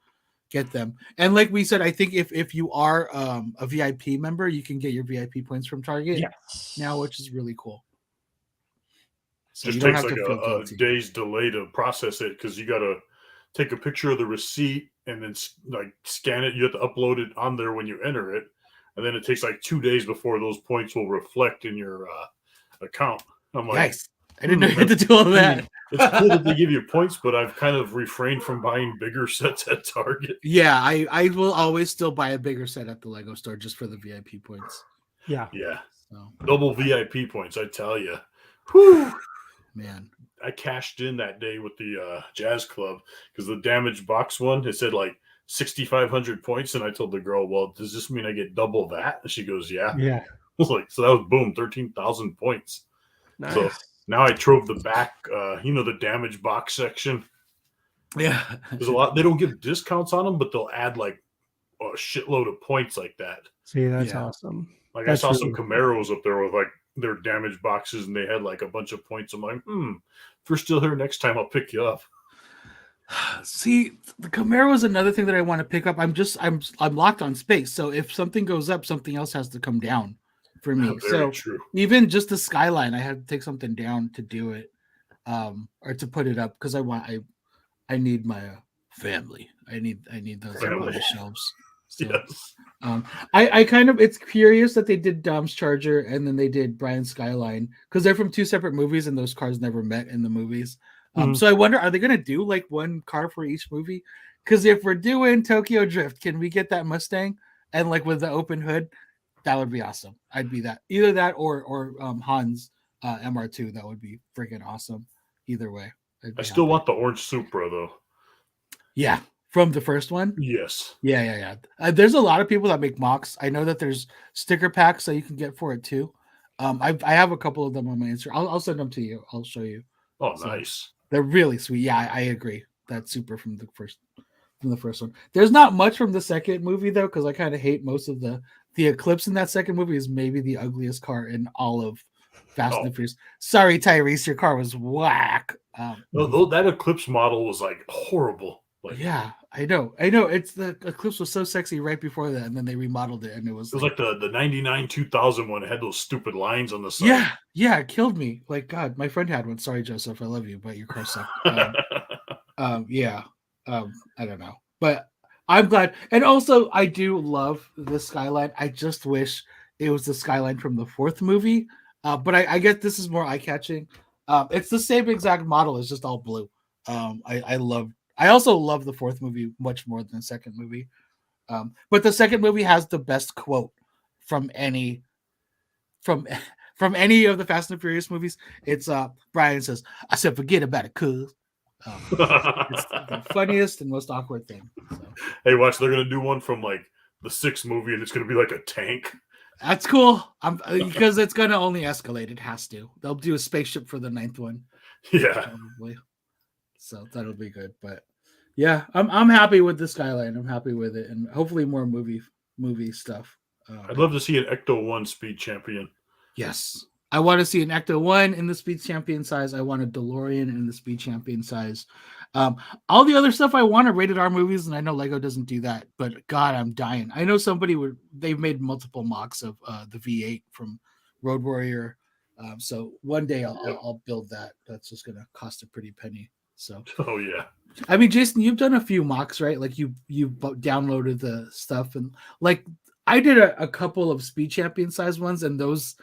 C: get them. And like we said, I think if you are a VIP member, you can get your VIP points from Target now, which is really cool. So
B: just takes like a day's delay to process it because you got to take a picture of the receipt and then like scan it. You have to upload it on there when you enter it, and then it takes like 2 days before those points will reflect in your account. I'm like,
C: nice. I didn't know you had to do all that.
B: It's cool that they give you points, but I've kind of refrained from buying bigger sets at Target.
C: Yeah, I will always still buy a bigger set at the Lego store just for the VIP points.
A: Yeah.
B: So. Double VIP points, I tell you. Whew.
C: Man,
B: I cashed in that day with the Jazz Club because the damaged box one, it said like 6,500 points. And I told the girl, well, does this mean I get double that? And she goes, yeah.
A: Yeah.
B: I was like, so that was boom, 13,000 points.
A: Nice.
B: So now I drove the back, the damaged box section.
C: Yeah.
B: There's a lot. They don't give discounts on them, but they'll add like a shitload of points like that.
A: See, that's awesome.
B: Like
A: that's
B: I saw some Camaros up there with like their damaged boxes and they had like a bunch of points. I'm like, if you're still here next time, I'll pick you up.
C: See, the Camaro is another thing that I want to pick up. I'm locked on space. So if something goes up, something else has to come down for me. So
B: true.
C: Even just the Skyline, I had to take something down to do it, or to put it up because I need my family. I need those on the shelves. So,
B: yes.
C: I kind of, it's curious that they did Dom's Charger and then they did Brian's Skyline because they're from 2 separate movies and those cars never met in the movies. So I wonder, are they going to do like one car for each movie? Because if we're doing Tokyo Drift, can we get that Mustang and like with the open hood? That would be awesome. I'd be that, either that or Han's MR2. That would be freaking awesome. Either way.
B: I still want the orange Supra though.
C: Yeah. From the first one?
B: Yes.
C: Yeah. There's a lot of people that make mocks. I know that there's sticker packs that you can get for it too. I have a couple of them on my Instagram. I'll send them to you. I'll show you.
B: Oh, nice.
C: They're really sweet. Yeah, I agree. That's super from the first one. There's not much from the second movie though, because I kind of hate most of the Eclipse in that second movie is maybe the ugliest car in all of Fast and Furious. Sorry, Tyrese, your car was whack.
B: That Eclipse model was like horrible. Like,
C: yeah, I know. It's the Eclipse was so sexy right before that, and then they remodeled it, and it was
B: like the 99 2000 one. It had those stupid lines on the side.
C: Yeah, it killed me. Like God, my friend had one. Sorry, Joseph, I love you, but your car sucked. I don't know, but I'm glad. And also, I do love the Skyline. I just wish it was the Skyline from the 4th movie. But I guess this is more eye catching. It's the same exact model. It's just all blue. I also love the 4th movie much more than the second movie. But the second movie has the best quote from any of the Fast and Furious movies. It's Brian says, "I said forget about it, cuz." It's the funniest and most awkward thing. So.
B: Hey, watch! They're gonna do one from like the 6th movie, and it's gonna be like a tank.
C: That's cool. Because it's gonna only escalate. It has to. They'll do a spaceship for the 9th one.
B: Yeah.
C: Probably. So that'll be good. But yeah, I'm happy with the Skyline. I'm happy with it, and hopefully more movie stuff.
B: I'd love to see an Ecto 1 Speed Champion.
C: Yes, I want to see an Ecto 1 in the Speed Champion size. I want a DeLorean in the Speed Champion size. All the other stuff I want are rated R movies, and I know Lego doesn't do that. But God, I'm dying. I know they've made multiple mocks of the V8 from Road Warrior. So one day
B: Yep.
C: I'll build that. That's just gonna cost a pretty penny. So
B: Oh yeah.
C: I mean, Jason, you've done a few mocks, right? Like you downloaded the stuff, and like I did a couple of Speed Champion size ones, and those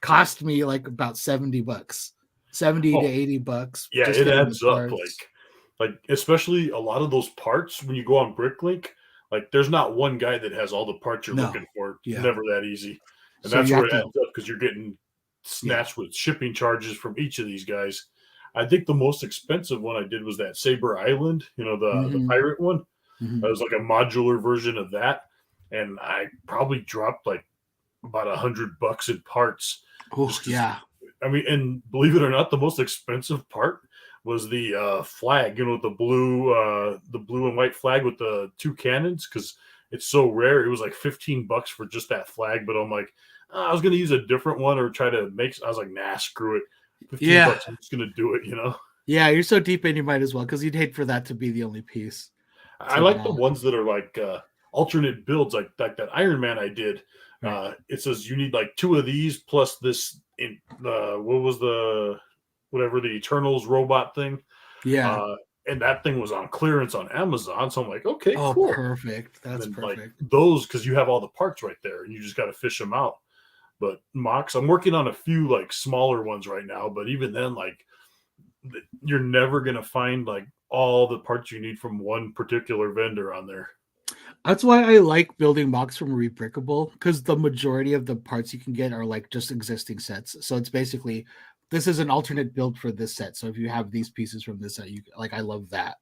C: cost me like about $70, 70 to $80.
B: Yeah,
C: just
B: it
C: getting
B: adds
C: the
B: up.
C: parts.
B: Like especially a lot of those parts when you go on Bricklink, like there's not one guy that has all the parts you're
C: No.
B: looking for. It's
C: Yeah.
B: never that easy. And
C: So
B: that's
C: you
B: where
C: have
B: it
C: to-
B: adds up because you're getting snatched with shipping charges from each of these guys. I think the most expensive one I did was that Saber Island, the
C: Mhm.
B: pirate one.
C: Mhm.
B: That was like a modular version of that. And I probably dropped like about $100 in parts.
C: Oh,
B: Just 'cause-
C: yeah.
B: I mean, and believe it or not, the most expensive part was the flag, the blue and white flag with the two cannons, because it's so rare. It was like $15 for just that flag. But I'm like, I was gonna use a different one or try to make. I was like, nah, screw it. $15. I'm just gonna do it.
C: Yeah, you're so deep in, you might as well, because you'd hate for that to be the only piece.
B: I like the ones that are like alternate builds, like that Iron Man I did.
C: Right.
B: It says you need like 2 of these plus this. What was the Eternals robot thing?
C: Yeah.
B: And that thing was on clearance on Amazon. So I'm like, okay,
C: Oh,
B: cool.
C: perfect. That's
B: And
C: perfect.
B: like those, because you have all the parts right there, and you just got to fish them out. But mocks, I'm working on a few like smaller ones right now. But even then, like you're never gonna find like all the parts you need from one particular vendor on there.
C: That's why I like building mocks from Rebrickable, because the majority of the parts you can get are like just existing sets. So it's basically, this is an alternate build for this set. So if you have these pieces from this set, you like, I love that.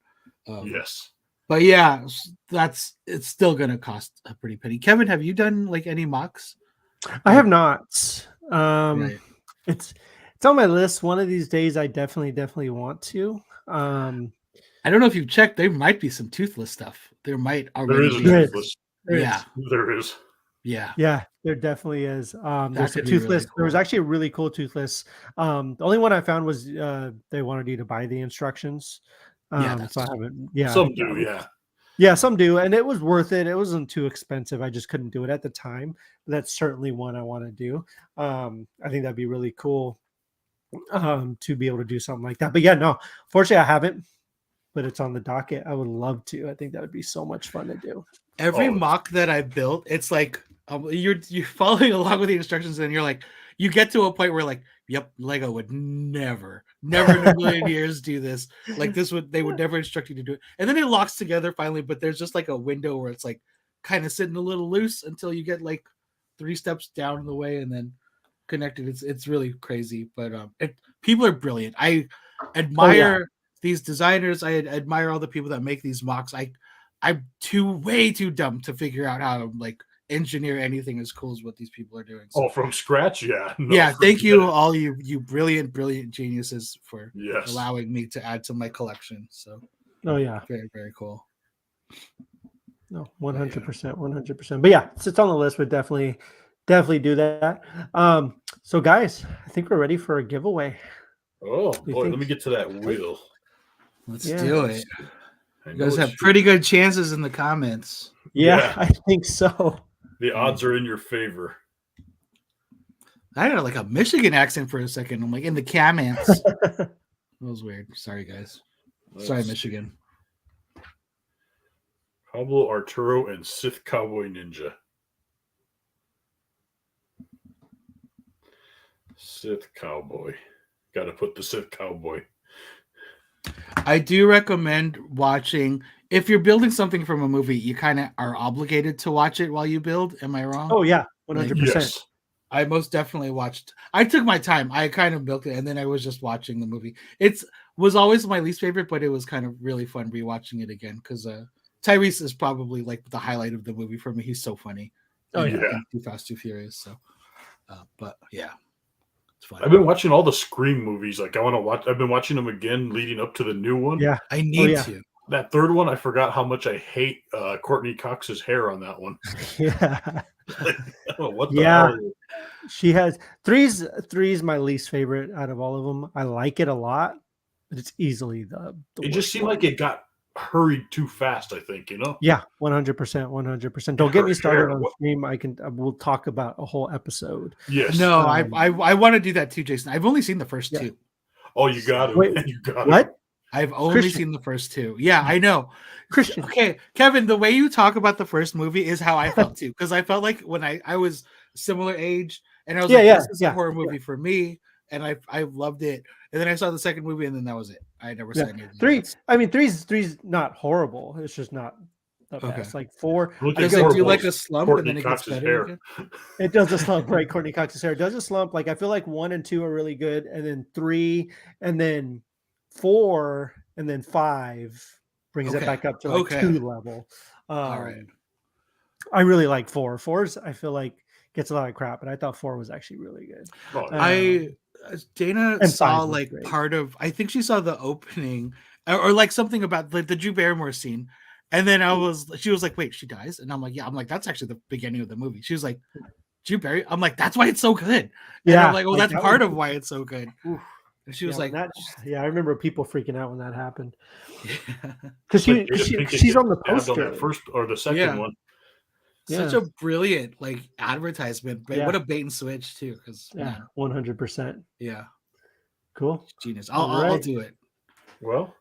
B: Yes.
C: But yeah, it's still gonna cost a pretty penny. Kevin, have you done like any mocks?
A: I have not.
C: Right.
A: It's on my list. One of these days, I definitely want to.
C: I don't know if you've checked. There might be some toothless stuff. There might
B: There
C: already
B: is a
C: be.
B: toothless.
C: Yeah.
B: There is.
C: Yeah.
A: Yeah, there definitely is. There's a
C: could be
A: toothless.
C: really
A: There was
C: cool.
A: actually a really cool toothless. The only one I found was they wanted you to buy the instructions.
C: Yeah,
A: So I haven't. Yeah,
B: Some do, yeah.
A: Yeah, some do, and it was worth it. It wasn't too expensive. I just couldn't do it at the time. But that's certainly one I want to do. I think that'd be really cool to be able to do something like that. But yeah, no, fortunately I haven't, but it's on the docket. I would love to. I think that would be so much fun to do.
C: Every mock that I built, it's like you're following along with the instructions, and you're like, you get to a point where like, yep, Lego would never in a million years do this. Like they would never instruct you to do it. And then it locks together finally, but there's just like a window where it's like kind of sitting a little loose until you get like 3 steps down the way and then connected. It's really crazy, but people are brilliant. I admire these designers. I admire all the people that make these mocks. I'm way too dumb to figure out how to like engineer anything as cool as what these people are doing.
B: So, from scratch, yeah.
C: No, yeah, thank you, all you brilliant geniuses for allowing me to add to my collection. So,
A: yeah,
C: very, very cool.
A: No, 100%, 100%. But yeah, it's on the list. We'd definitely do that. So guys, I think we're ready for a giveaway.
B: Oh boy, let me get to that wheel.
C: Let's do it.
B: You
C: guys have pretty good chances in the comments.
A: Yeah, I think so.
B: The odds are in your favor.
C: I had like a Michigan accent for a second. I'm like, in the comments. That was weird. Sorry, guys. Sorry, Michigan.
B: Pablo Arturo and Sith Cowboy Ninja. Sith Cowboy. Got to put the Sith Cowboy.
C: I do recommend watching. If you're building something from a movie, you kind of are obligated to watch it while you build. Am I wrong?
A: Oh yeah, 100%.
B: Yes.
C: I most definitely watched. I took my time. I kind of built it, and then I was just watching the movie. It was always my least favorite, but it was kind of really fun rewatching it again because Tyrese is probably like the highlight of the movie for me. He's so funny.
A: Oh yeah,
C: Too Fast, Too Furious. So, but yeah, it's fun.
B: I've been watching all the Scream movies. Like I want to watch. I've been watching them again, leading up to the new one.
A: Yeah,
C: I need to.
B: That third one, I forgot how much I hate Courtney Cox's hair on that one.
A: Yeah.
B: What the hell?
A: She has three's my least favorite out of all of them. I like it a lot, but it's easily the
B: it just seemed
A: one.
B: like it got hurried too fast. I think
A: Yeah, 100%. Don't get me started on
B: What?
A: stream. We'll talk about a whole episode.
B: Yes.
C: No, I want to do that too, Jason. I've only seen the first two.
B: Oh, you got to.
A: Wait,
B: You got
A: what?
C: I've only
A: Christian.
C: seen the first two. Yeah, I know.
A: Christian.
C: Okay, Kevin, the way you talk about the first movie is how I felt too. Because I felt like when I was similar age and I was this is a horror movie for me, and I loved it. And then I saw the second movie, and then that was it. I never saw anything else.
A: I mean, three's not horrible. It's just not the best. Like 4.
C: Does it do like a slump
B: Courtney
C: and then it gets
B: Cox's
C: better
B: hair.
C: again?
A: It does a slump, right? Courtney Cox's hair does a slump. Like I feel like 1 and 2 are really good, and then 3, and then 4, and then 5 brings it back up to like 2 level.
C: All right.
A: I really like 4. 4's I feel like gets a lot of crap, but I thought 4 was actually really good.
C: Dana saw like part of. I think she saw the opening or like something about the Drew Barrymore scene. And then she was like, wait, she dies? And I'm like, yeah. I'm like, that's actually the beginning of the movie. She was like, Drew Barry. I'm like, that's why it's so good. And I'm like, well, that's part of why it's so good. And she was like,
A: I remember people freaking out when that happened. Because she's on the poster.
B: On that first or the second one.
C: Such a brilliant like advertisement. But what a bait and switch too. Because
A: 100%.
C: Yeah.
A: Cool.
C: Genius. I'll do it.
B: Well.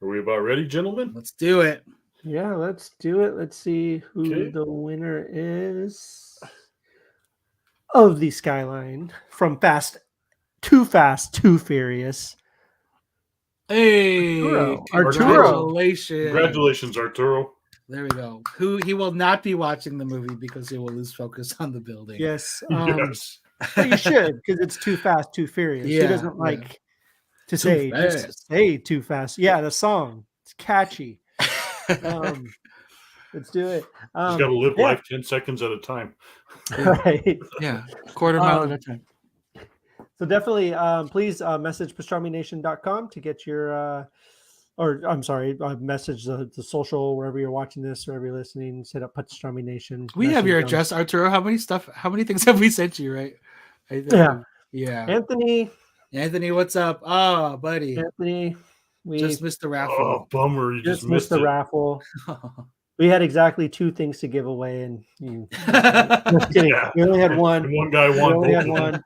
B: Are we about ready, gentlemen?
C: Let's do it.
A: Yeah, let's do it. Let's see who the winner is of the Skyline from Too Fast, Too Furious.
C: Hey,
A: Arturo.
B: Congratulations, Arturo.
C: There we go. He will not be watching the movie because he will lose focus on the building.
A: Yes.
B: Yes.
A: But you should, because it's Too Fast, Too Furious. He doesn't like to say Too Fast. Yeah, the song. It's catchy. Let's do it.
B: He's got to live life 10 seconds at a time.
A: Right.
C: Yeah. Quarter mile at a time.
A: So definitely please message pastramination.com to get your message the social wherever you're watching this, wherever you're listening. Set up Pastramination.
C: We have your address, Arturo. How many things have we sent you, right?
A: Yeah. Anthony,
C: what's up? Oh, buddy.
A: Anthony, we
C: just missed the raffle.
B: Oh, bummer. You just
A: missed the raffle. We had exactly 2 things to give away, and you just kidding.
B: Yeah.
A: We only had one.
B: And one guy won.
A: We only had one.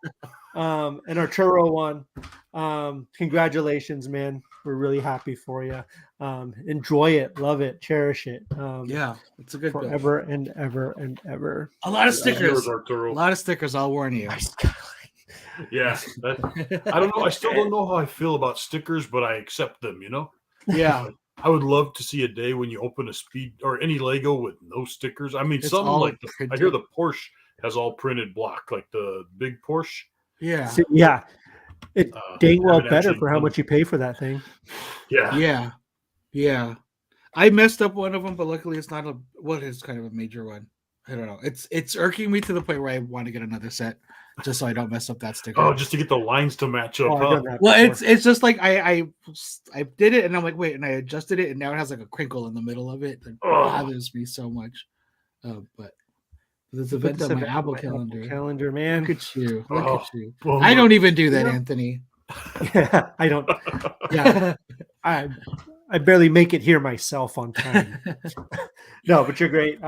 A: And Arturo won. Congratulations, man. We're really happy for you. Enjoy it, love it, cherish it.
C: It's a good
A: forever and ever and ever.
C: A lot of stickers.
B: Arturo.
C: A lot of stickers. I'll warn you.
B: Yeah, I don't know. I still don't know how I feel about stickers, but I accept them.
C: Yeah.
B: I would love to see a day when you open a Speed or any Lego with no stickers. I mean, some like I hear the Porsche has all printed block, like the big Porsche.
C: Yeah.
A: So, it dang well better for how much you pay for that thing.
C: Yeah. I messed up one of them, but luckily it's not it's kind of a major one. I don't know. It's irking me to the point where I want to get another set just so I don't mess up that sticker.
B: Oh, just to get the lines to match up.
C: Well, it's just like I did it and I'm like, wait, and I adjusted it and now it has like a crinkle in the middle of it. It bothers me so much. But there's an event on my Apple calendar.
A: Man.
C: Look at you. I don't even do that, Anthony.
A: Yeah, I don't. Yeah, I barely make it here myself on time. No, but you're great.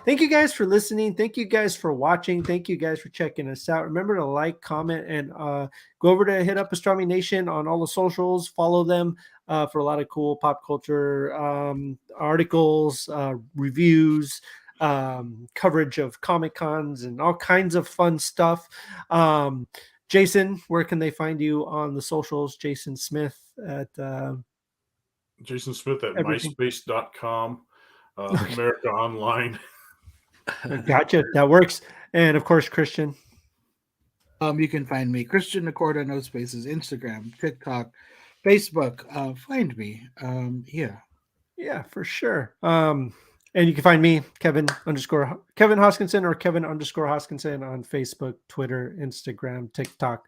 A: Thank you guys for listening. Thank you guys for watching. Thank you guys for checking us out. Remember to like, comment, and go over to hit up Pastramination on all the socials. Follow them for a lot of cool pop culture articles, reviews, coverage of Comic Cons, and all kinds of fun stuff. Jason, where can they find you on the socials? Jason Smith at
B: Jason Smith at myspace.com, America Online.
A: Gotcha. That works. And of course, Christian.
C: You can find me, Christian Nacorda, no spaces, Instagram, TikTok, Facebook. Find me.
A: Yeah, for sure. And you can find me, Kevin Hoskinson, or Kevin _Hoskinson on Facebook, Twitter, Instagram, TikTok,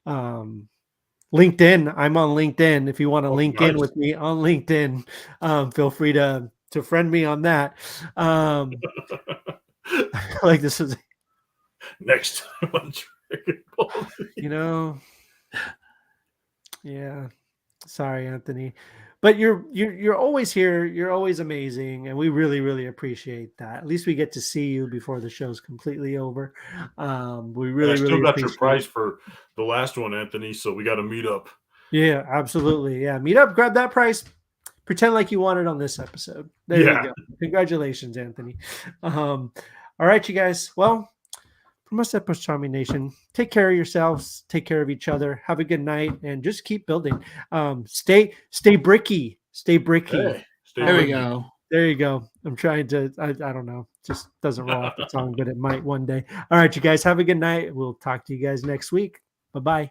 A: LinkedIn. I'm on LinkedIn. If you want to link in with me on LinkedIn, feel free to friend me on that. Like this is
B: next time on Dragon Ball.
A: Yeah. Sorry, Anthony. but you're always here. You're always amazing, and we really, really appreciate that. At least we get to see you before the show's completely over. We
B: And I
A: really,
B: still
A: really
B: got your
A: appreciate
B: prize for the last one, Anthony. So we got to meet up.
A: Yeah, absolutely. Yeah, meet up, grab that price, pretend like you won it on this episode. There you go. Congratulations, Anthony. All right, you guys. Well, from us at Pastramination, take care of yourselves, take care of each other, have a good night, and just keep building. Stay bricky. Stay bricky.
B: Hey, stay
C: There we
B: bricky.
C: go.
A: There you go. I'm trying to, I don't know, just doesn't roll off the tongue, but it might one day. All right, you guys, have a good night. We'll talk to you guys next week. Bye-bye.